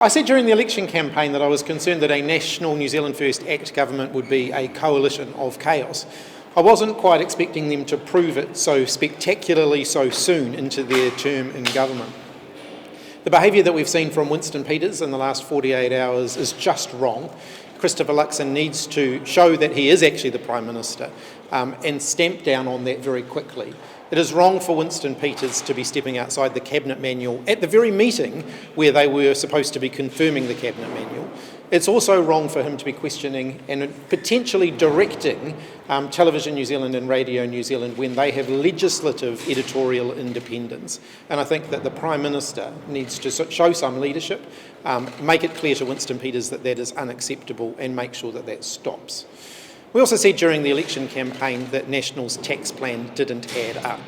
I said during the election campaign that I was concerned that a national New Zealand First ACT government would be a coalition of chaos. I wasn't quite expecting them to prove it so spectacularly so soon into their term in government. The behaviour that we've seen from Winston Peters in the last 48 hours is just wrong. Christopher Luxon needs to show that he is actually the Prime Minister and stamp down on that very quickly. It is wrong for Winston Peters to be stepping outside the Cabinet Manual at the very meeting where they were supposed to be confirming the Cabinet Manual. It's also wrong for him to be questioning and potentially directing Television New Zealand and Radio New Zealand when they have legislative editorial independence. And I think that the Prime Minister needs to show some leadership, make it clear to Winston Peters that that is unacceptable and make sure that that stops. We also said during the election campaign that National's tax plan didn't add up.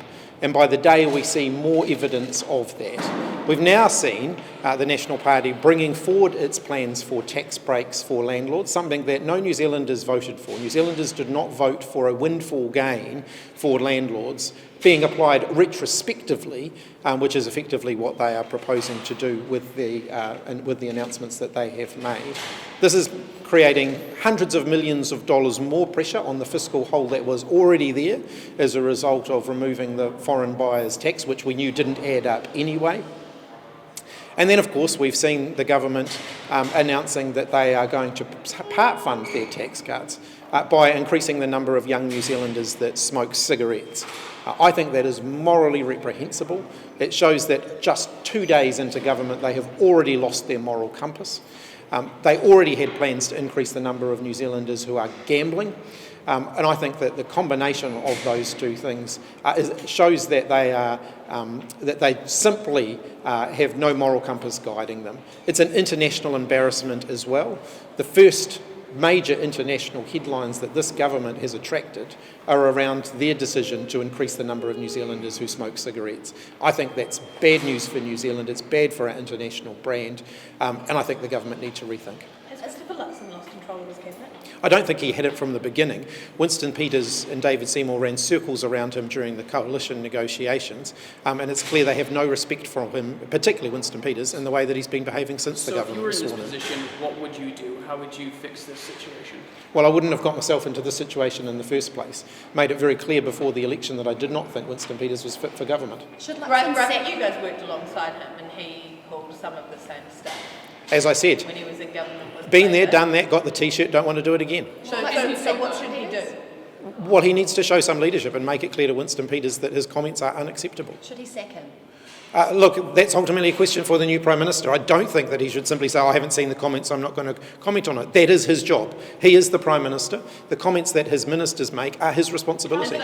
And by the day we see more evidence of that. We've now seen the National Party bringing forward its plans for tax breaks for landlords, something that no New Zealanders voted for. New Zealanders did not vote for a windfall gain for landlords being applied retrospectively, which is effectively what they are proposing to do with the announcements that they have made. This is creating hundreds of millions of dollars more pressure on the fiscal hole that was already there as a result of removing the foreign buyers tax, which we knew didn't add up anyway. And then, of course, we've seen the government announcing that they are going to part fund their tax cuts by increasing the number of young New Zealanders that smoke cigarettes. I think that is morally reprehensible. It shows that just 2 days into government, they have already lost their moral compass. They already had plans to increase the number of New Zealanders who are gambling. And I think that the combination of those two things shows that they simply have no moral compass guiding them. It's an international embarrassment as well. The first major international headlines that this government has attracted are around their decision to increase the number of New Zealanders who smoke cigarettes. I think that's bad news for New Zealand. It's bad for our international brand, and I think the government need to rethink. Has Christopher Luxon lost control of his cabinet? I don't think he had it from the beginning. Winston Peters and David Seymour ran circles around him during the coalition negotiations, and it's clear they have no respect for him, particularly Winston Peters, in the way that he's been behaving since the government was sworn in. So if you were in this position, what would you do? How would you fix this situation? Well, I wouldn't have got myself into this situation in the first place. Made it very clear before the election that I did not think Winston Peters was fit for government. Right, you guys worked alongside him and he pulled some of the same stuff. As I said, when he was in government with been there, done that, got the T-shirt, don't want to do it again. So what should he do? Well, he needs to show some leadership and make it clear to Winston Peters that his comments are unacceptable. Should he sack him? Look, that's ultimately a question for the new Prime Minister. I don't think that he should simply say, I haven't seen the comments, so I'm not going to comment on it. That is his job. He is the Prime Minister. The comments that his ministers make are his responsibility.